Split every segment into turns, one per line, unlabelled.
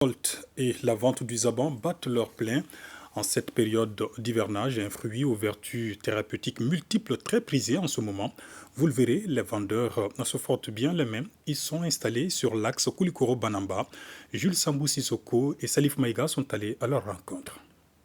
récolte et la vente du zaban battent leur plein en cette période d'hivernage, un fruit aux vertus thérapeutiques multiples très prisé en ce moment. Vous le verrez, les vendeurs se frottent bien les mains. Ils sont installés sur l'axe Koulikoro-Banamba. Jules Sambou Sissoko et Salif Maïga sont allés à leur rencontre.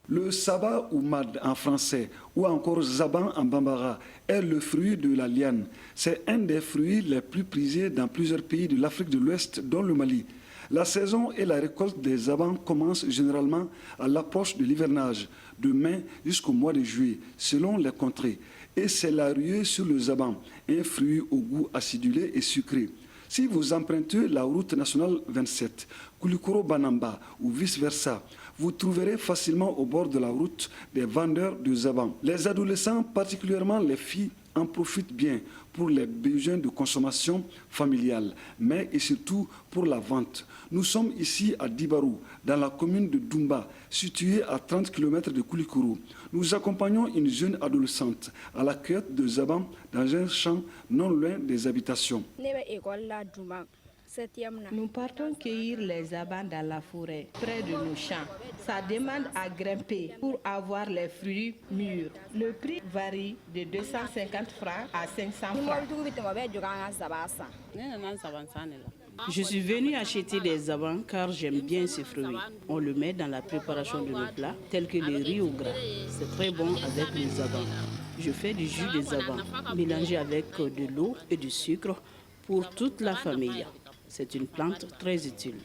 Le saba ou mad en français ou encore zaban en bambara est le fruit de la liane. C'est un des fruits les plus prisés dans plusieurs pays de l'Afrique de l'Ouest, dont le Mali. La saison et la récolte des zabans commencent généralement à l'approche de l'hivernage, de mai jusqu'au mois de juillet, selon les contrées. Et c'est la ruée sur le zaban, un fruit au goût acidulé et sucré. Si vous empruntez la route nationale 27, Koulikoro-Banamba ou vice-versa, vous trouverez facilement au bord de la route des vendeurs de zaban. Les adolescents, particulièrement les filles, en profitent bien pour les besoins de consommation familiale, mais et surtout pour la vente. Nous sommes ici à Dibarou, dans la commune de Doumba, située à 30 km de Koulikoro. Nous accompagnons une jeune adolescente à la cueillette de zaban dans un champ non loin des habitations.
Nous partons cueillir les zabans dans la forêt, près de nos champs. Ça demande à grimper pour avoir les fruits mûrs. Le prix varie de 250 francs à 500 francs.
Je suis venue acheter des zabans car j'aime bien ce fruit. On le met dans la préparation de nos plats, tels que le riz au gras. C'est très bon avec les zabans. Je fais du jus de zaban, mélangé avec de l'eau et du sucre pour toute la famille. C'est une plante très utile.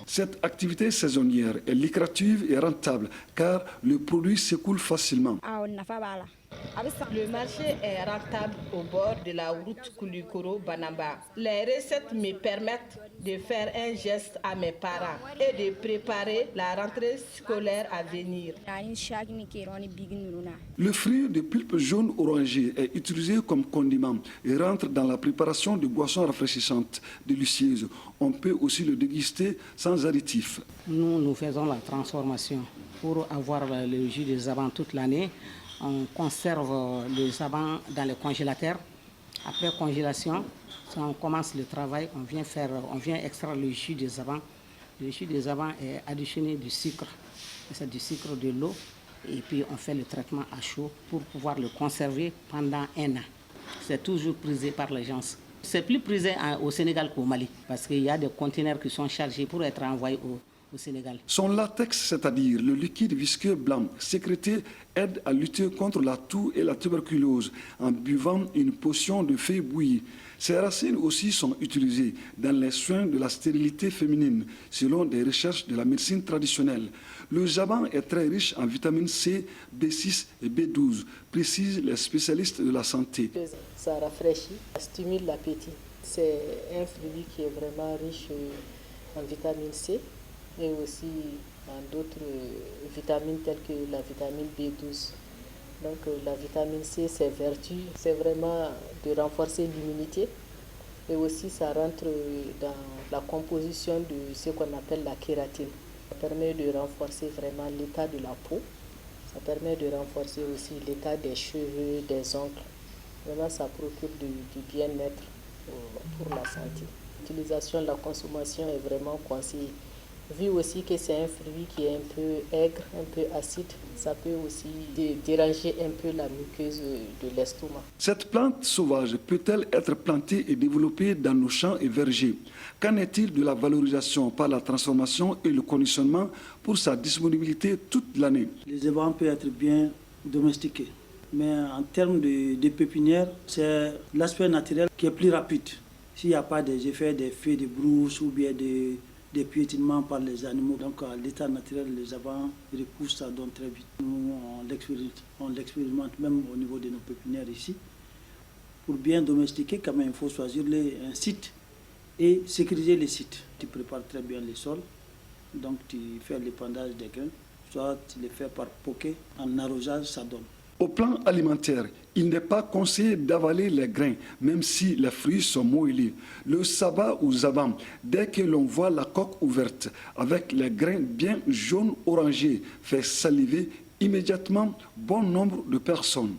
Cette activité saisonnière est lucrative et rentable car le produit s'écoule facilement.
Le marché est rentable au bord de la route Koulikoro-Banamba. Les recettes me permettent de faire un geste à mes parents et de préparer la rentrée scolaire à venir.
Le fruit de pulpe jaune orangé est utilisé comme condiment et rentre dans la préparation de boissons rafraîchissantes, délicieuses. On peut aussi le déguster sans additifs.
Nous faisons la transformation pour avoir le jus de zaban toute l'année. On conserve le zaban dans le congélateur. Après congélation, on commence le travail, on vient extraire le jus de zaban. Le jus de zaban est additionné du sucre. C'est du sucre, de l'eau. Et puis on fait le traitement à chaud pour pouvoir le conserver pendant 1 an. C'est toujours prisé par les gens. C'est plus prisé au Sénégal qu'au Mali parce qu'il y a des conteneurs qui sont chargés pour être envoyés au Sénégal.
Son latex, c'est-à-dire le liquide visqueux blanc sécrété, aide à lutter contre la toux et la tuberculose en buvant une potion de feuilles bouillies. Ces racines aussi sont utilisées dans les soins de la stérilité féminine, selon des recherches de la médecine traditionnelle. Le zaban est très riche en vitamines C, B6 et B12, précisent les spécialistes de la santé.
Ça rafraîchit, ça stimule l'appétit. C'est un fruit qui est vraiment riche en vitamine C et aussi en d'autres vitamines telles que la vitamine B12. Donc la vitamine C, ses vertus, c'est vraiment de renforcer l'immunité et aussi ça rentre dans la composition de ce qu'on appelle la kératine. Ça permet de renforcer vraiment l'état de la peau, ça permet de renforcer aussi l'état des cheveux, des ongles. Vraiment ça procure du bien-être pour la santé. L'utilisation, la consommation est vraiment conseillée. Vu aussi que c'est un fruit qui est un peu aigre, un peu acide, ça peut aussi déranger un peu la muqueuse de l'estomac.
Cette plante sauvage peut-elle être plantée et développée dans nos champs et vergers? Qu'en est-il de la valorisation par la transformation et le conditionnement pour sa disponibilité toute l'année?
Les zabans peuvent être bien domestiqués, mais en termes de pépinière, c'est l'aspect naturel qui est plus rapide. S'il n'y a pas des effets des feux de brousse ou bien des piétinements par les animaux. Donc à l'état naturel, les zabans repoussent, ça donne très vite. Nous, on l'expérimente même au niveau de nos pépinières ici. Pour bien domestiquer, quand même, il faut choisir un site et sécuriser les sites. Tu prépares très bien les sols, donc tu fais l'épandage des grains, soit tu les fais par poquet, en arrosage, ça donne.
Au plan alimentaire, il n'est pas conseillé d'avaler les grains, même si les fruits sont moelleux. Le saba ou zaban, dès que l'on voit la coque ouverte, avec les grains bien jaunes orangés, fait saliver immédiatement bon nombre de personnes.